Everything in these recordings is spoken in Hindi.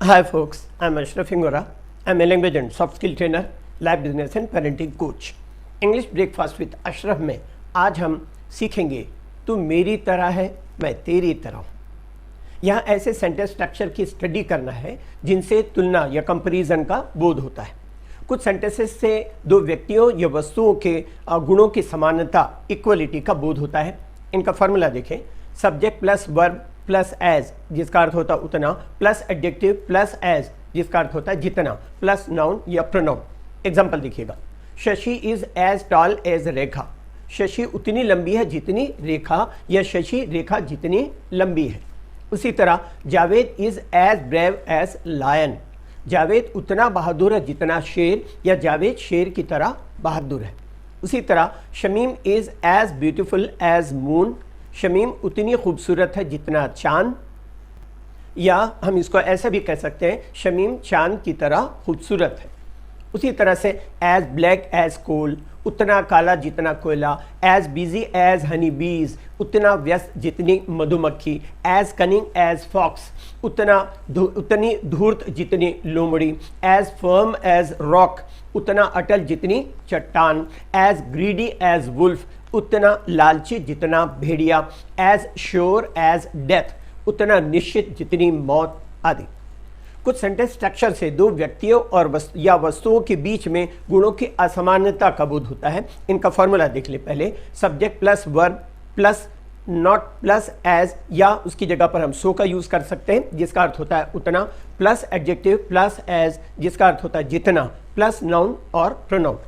Hi folks, I'm Ashraf Ingora. I'm a language and soft skill trainer, life business and parenting coach. English breakfast with Ashraf में आज हम सीखेंगे तू मेरी तरह है मैं तेरी तरह हूँ। यहाँ ऐसे सेंटेंस स्ट्रक्चर की स्टडी करना है जिनसे तुलना या कंपैरिजन का बोध होता है। कुछ सेंटेंसेस से दो व्यक्तियों या वस्तुओं के गुणों की समानता, इक्वलिटी का बोध होता है। इनका फॉर्मूला देखें, subject plus verb plus as जिसका अर्थ होता है उतना, प्लस एडजेक्टिव प्लस एज जिसका अर्थ होता है जितना, प्लस नाउन या प्रोनाउन। एग्जाम्पल देखिएगा, Shashi is as tall as Rekha. Shashi उतनी लंबी है जितनी रेखा, या शशि रेखा जितनी लंबी है। उसी तरह Javed is as brave as lion. Javed उतना बहादुर है जितना शेर, या जावेद शेर की तरह बहादुर है। उसी तरह Shamim is as beautiful as moon. Shamim उतनी खूबसूरत है जितना चांद, या हम इसको ऐसा भी कह सकते हैं, शमीम चांद की तरह खूबसूरत है। उसी तरह से एज ब्लैक एज कोल, उतना काला जितना कोयला। एज बिजी एज हनी बीज, उतना व्यस्त जितनी मधुमक्खी। एज कनिंग एज फॉक्स, उतनी धूर्त जितनी लोमड़ी। एज फर्म एज रॉक, उतना अटल जितनी चट्टान। एज ग्रीडी एज वुल्फ, उतना लालची जितना भेड़िया। एज श्योर एज डेथ, उतना निश्चित जितनी मौत आदि। कुछ सेंटेंस स्ट्रक्चर से दो व्यक्तियों और वस्तुओं के बीच में गुणों की असमानता का बोध होता है। इनका फॉर्मूला देख ले पहले, subject plus verb plus not plus as, या उसकी जगह पर हम सो का यूज कर सकते हैं जिसका अर्थ होता है उतना, प्लस एडजेक्टिव प्लस एज जिसका अर्थ होता है जितना, प्लस नाउन और प्रोनाउन।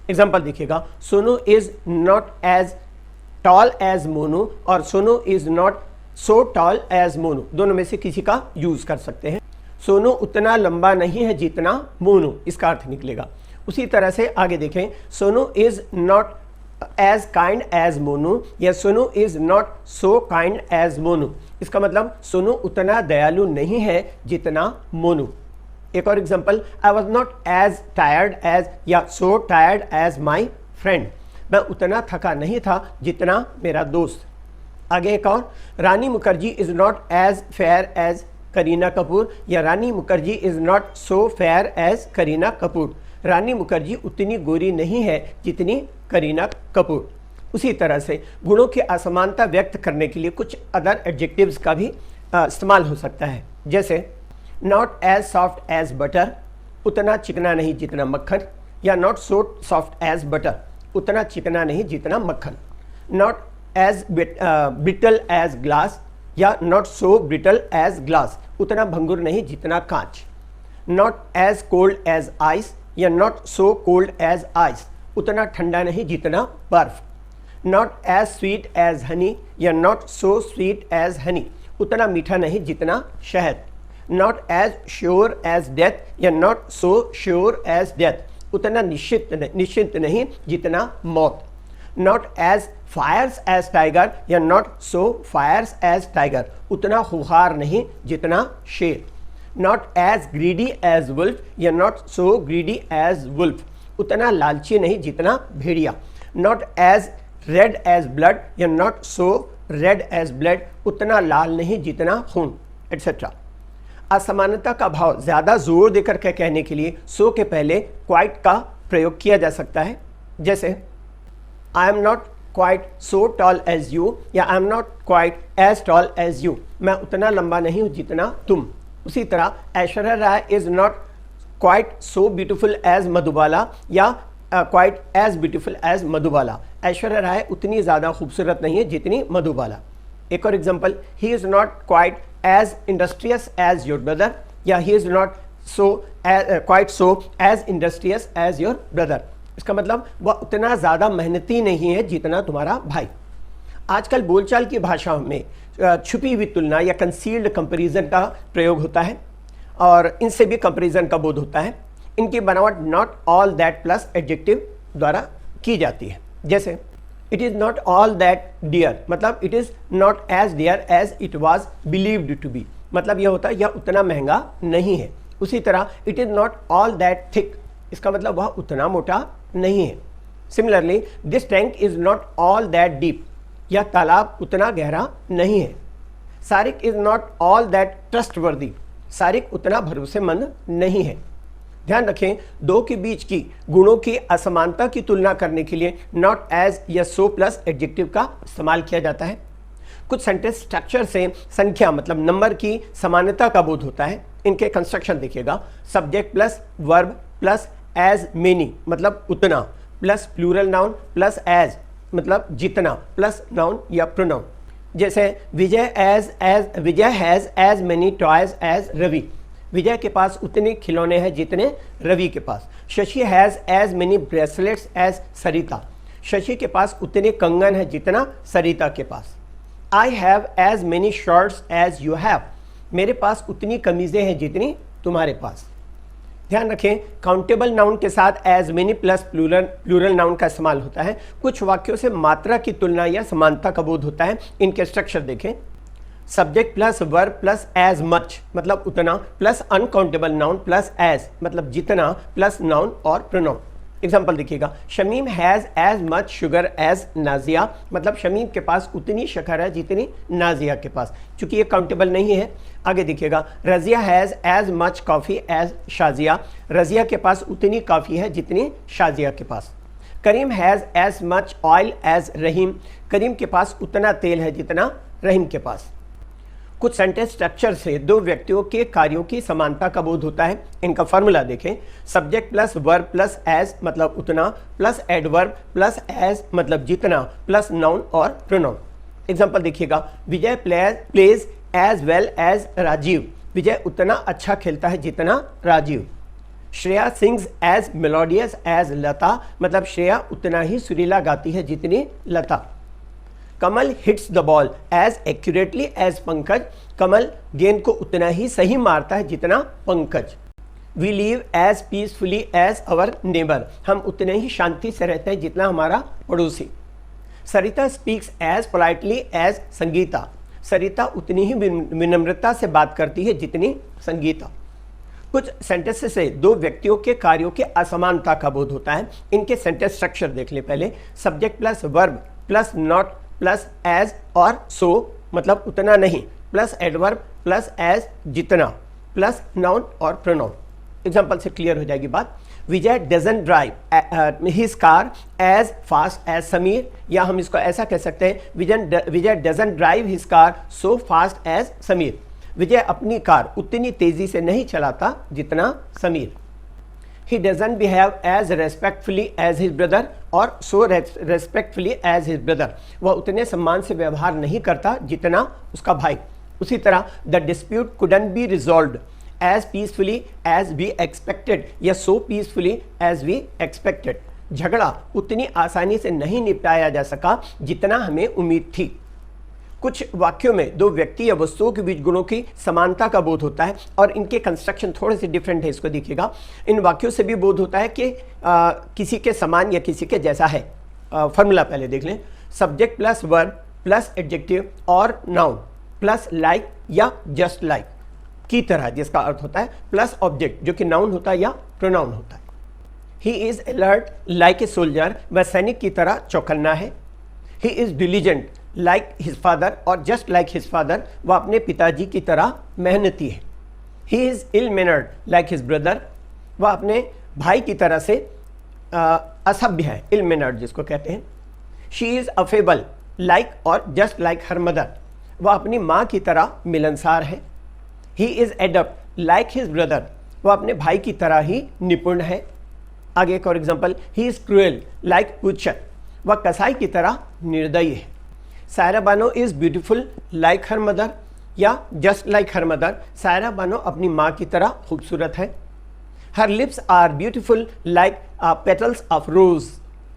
एग्जाम्पल देखिएगा, Sonu is not as tall as Monu, और Sonu is not so tall as Monu, दोनों में से किसी का यूज कर सकते हैं। सोनू उतना लंबा नहीं है जितना मोनू, इसका अर्थ निकलेगा। उसी तरह से आगे देखें, Sonu is not as kind as Monu, या Sonu is not so kind as Monu, इसका मतलब सोनू उतना दयालु नहीं है जितना मोनू। एक और example, I was not as tired as, या so tired as my friend, मैं उतना थका नहीं था जितना मेरा दोस्त। आगे एक और, Rani Mukherjee is not as fair as Kareena Kapoor, या Rani Mukherjee is not so fair as Kareena Kapoor, Rani Mukherjee उतनी गोरी नहीं है जितनी करीना कपूर। उसी तरह से गुणों की असमानता व्यक्त करने के लिए कुछ अदर एडजेक्टिव्स का भी इस्तेमाल हो सकता है, जैसे not as soft as butter, उतना चिकना नहीं जितना मक्खन, या not so soft as butter, उतना चिकना नहीं जितना मक्खन। Not as brittle as glass, या not so brittle as glass, उतना भंगुर नहीं जितना कांच। Not as cold as ice, या not so cold as ice, उतना ठंडा नहीं जितना बर्फ। Not as sweet as honey, या not so sweet as honey, उतना मीठा नहीं जितना शहद। Not as sure as death, या not so sure as death, उतना निश्चित नहीं जितना मौत। Not as fierce as tiger, या not so fierce as tiger, उतना खुखार नहीं जितना शेर। Not as greedy as wolf, या not so greedy as wolf, उतना लालची नहीं जितना भेड़िया। Not as red as blood, या not so red as blood, उतना लाल नहीं जितना खून, एटसेट्रा। असमानता का भाव ज़्यादा जोर देकर के कहने के लिए सो के पहले क्वाइट का प्रयोग किया जा सकता है, जैसे I am not quite so tall as you, या I am not quite as tall as you, मैं उतना लंबा नहीं हूँ जितना तुम। उसी तरह Aishwarya Rai is not quite so beautiful as Madhubala, या quite as beautiful as Madhubala, Aishwarya Rai उतनी ज़्यादा खूबसूरत नहीं है जितनी मधुबाला। एक और example, he is not quite as industrious as your brother, या he is not so quite so as industrious as your brother, इसका मतलब वह उतना ज़्यादा मेहनती नहीं है जितना तुम्हारा भाई। आजकल बोलचाल की भाषाओं में छुपी हुई तुलना या कंसील्ड कंपैरिजन का प्रयोग होता है, और इनसे भी कंपैरिजन का बोध होता है। इनकी बनावट not all that plus adjective द्वारा की जाती है, जैसे it is not all that dear, मतलब it is not as dear as it was believed to be, मतलब यह होता है यह उतना महंगा नहीं है। उसी तरह it is not all that thick, इसका मतलब वह उतना मोटा नहीं है। Similarly this tank is not all that deep, यह तालाब उतना गहरा नहीं है। Sarik is not all that trustworthy, Sarik उतना भरोसेमंद नहीं है। ध्यान रखें, दो के बीच की गुणों की असमानता की तुलना करने के लिए नॉट एज या सो प्लस एडजेक्टिव का इस्तेमाल किया जाता है। कुछ सेंटेंस स्ट्रक्चर से संख्या मतलब नंबर की समानता का बोध होता है। इनके कंस्ट्रक्शन देखिएगा, subject plus verb plus as many मतलब उतना, plus plural noun plus as मतलब जितना, प्लस नाउन या प्रोनाउन। जैसे Vijay has as many toys as Ravi, Vijay के पास उतने खिलौने हैं जितने रवि के पास। Shashi has as many bracelets as Sarita, Shashi के पास उतने कंगन हैं जितना सरिता के पास। I have as many shirts as you have, मेरे पास उतनी कमीजें हैं जितनी तुम्हारे पास। ध्यान रखें, काउंटेबल नाउन के साथ as many plus plural noun का इस्तेमाल होता है। कुछ वाक्यों से मात्रा की तुलना या समानता का बोध होता है। इनके स्ट्रक्चर देखें, subject plus verb plus as much मतलब उतना, plus uncountable noun plus as मतलब जितना, प्लस नाउन और प्रोनाउन। एग्जाम्पल देखिएगा, Shamim has as much sugar as Nazia मतलब शमीम के पास उतनी शक्कर है जितनी नाजिया के पास, चूंकि ये काउंटेबल नहीं है। आगे देखिएगा, Razia has as much coffee as Shazia, Razia के पास उतनी कॉफ़ी है जितनी शाजिया के पास। Karim has as much oil as Rahim, Karim के पास उतना तेल है जितना रहीम के पास। कुछ सेंटेंस स्ट्रक्चर से दो व्यक्तियों के कार्यों की समानता का बोध होता है। इनका फॉर्मूला देखें, subject plus verb plus as मतलब उतना, प्लस एडवर्ब प्लस एज मतलब जितना, प्लस नाउन और प्रोनाउन। एग्जांपल देखिएगा, Vijay plays as well as Rajeev, Vijay उतना अच्छा खेलता है जितना Rajeev. Shreya sings as melodious as Lata मतलब श्रेया उतना ही सुरीला गाती है जितनी Lata. Kamal hits the ball as accurately as Pankaj, Kamal गेंद को उतना ही सही मारता है जितना Pankaj. We live as peacefully as our neighbour, हम उतने ही शांति से रहते हैं जितना हमारा पड़ोसी। Sarita speaks as politely as Sangeeta, Sarita उतनी ही विनम्रता से बात करती है जितनी संगीता। कुछ सेंटेंसेस से दो व्यक्तियों के कार्यों के असमानता का बोध होता है। इनके सेंटेंस स्ट्रक्चर देख लें पहले, subject plus verb plus not plus as और सो मतलब उतना नहीं, प्लस एडवर्ब प्लस एज जितना, प्लस नाउन और प्रोनाउन। एग्जांपल से क्लियर हो जाएगी बात। Vijay doesn't drive his car as fast as Sameer, या हम इसको ऐसा कह सकते हैं, Vijay doesn't drive his car so fast as Sameer, Vijay अपनी कार उतनी तेजी से नहीं चलाता जितना Sameer. He doesn't behave as respectfully as his brother और so respectfully as his brother, वह उतने सम्मान से व्यवहार नहीं करता जितना उसका भाई। उसी तरह the dispute couldn't be resolved as peacefully as we expected या so peacefully as we expected, झगड़ा उतनी आसानी से नहीं निपटाया जा सका जितना हमें उम्मीद थी। कुछ वाक्यों में दो व्यक्ति या वस्तुओं के बीच गुणों की समानता का बोध होता है और इनके कंस्ट्रक्शन थोड़े से डिफरेंट है, इसको देखिएगा। इन वाक्यों से भी बोध होता है कि किसी के समान या किसी के जैसा है। फॉर्मूला पहले देख लें, subject plus verb plus adjective और नाउन प्लस लाइक या जस्ट लाइक की तरह, जिसका अर्थ होता है प्लस ऑब्जेक्ट जो कि नाउन होता है या प्रोनाउन होता है। He is alert like a soldier, वह सैनिक की तरह चौकन्ना है। He is diligent like his father और जस्ट लाइक हिज फादर, वह अपने पिताजी की तरह मेहनती है। He is ill mannered like his brother, वह अपने भाई की तरह से असभ्य है, इल मैनर्ड जिसको कहते हैं। शी इज अफेबल लाइक और जस्ट लाइक हर मदर, वह अपनी माँ की तरह मिलनसार है। He is adept like his brother, वह अपने भाई की तरह ही निपुण है। आगे एक और example, he is cruel like butcher, वह कसाई की तरह निर्दयी है। Saira Bano is beautiful like her mother या just like her mother, Saira Bano अपनी माँ की तरह खूबसूरत है। Her lips are beautiful like petals of rose,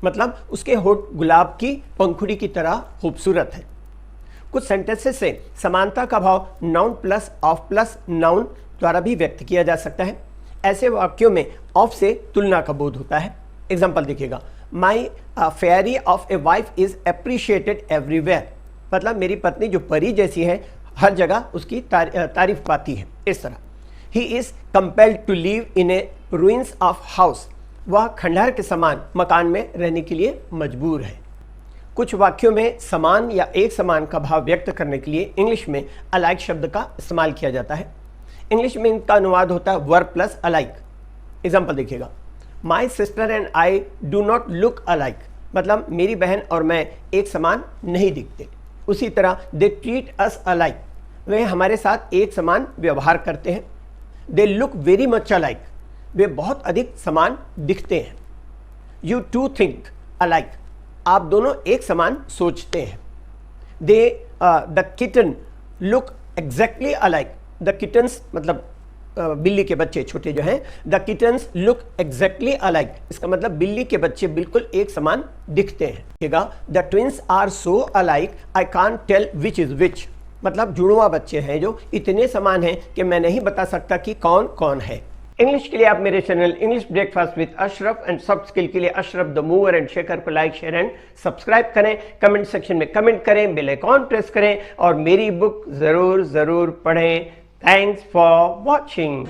मतलब उसके होठ गुलाब की पंखुड़ी की तरह खूबसूरत है। कुछ सेंटेंसेस से समानता का भाव noun plus of plus noun द्वारा भी व्यक्त किया जा सकता है। ऐसे वाक्यों में ऑफ से तुलना का बोध होता है। एग्जाम्पल देखिएगा, my fairy of a wife is appreciated everywhere, मतलब मेरी पत्नी जो परी जैसी है हर जगह उसकी तारीफ पाती है। इस तरह he is compelled to live in a ruins of house, वह खंडहर के समान मकान में रहने के लिए मजबूर है। कुछ वाक्यों में समान या एक समान का भाव व्यक्त करने के लिए इंग्लिश में अलाइक शब्द का इस्तेमाल किया जाता है। इंग्लिश में इनका अनुवाद होता है वर्ब प्लस अलाइक। एग्जाम्पल देखिएगा, my sister and I do not look alike, मतलब मेरी बहन और मैं एक समान नहीं दिखते। उसी तरह दे ट्रीट अस अलाइक, वे हमारे साथ एक समान व्यवहार करते हैं। They look very much alike, वे बहुत अधिक समान दिखते हैं। यू टू थिंक अलाइक, आप दोनों एक समान सोचते हैं। They the kitten look exactly alike, the kittens मतलब बिल्ली के बच्चे छोटे जो हैं, the kittens look exactly alike, इसका मतलब बिल्ली के बच्चे बिल्कुल एक समान दिखते हैं। The twins are so alike I can't tell which is which, मतलब जुड़वा बच्चे हैं जो इतने समान हैं कि मैं नहीं बता सकता कि कौन कौन है। इंग्लिश के लिए आप मेरे channel English breakfast with Ashraf and soft skill के लिए Ashraf the mover and shaker को लाइक शेयर एंड सब्सक्राइब करें, कमेंट सेक्शन में कमेंट करें, बेल आइकॉन प्रेस करें और मेरी बुक जरूर पढ़ें। Thanks for watching.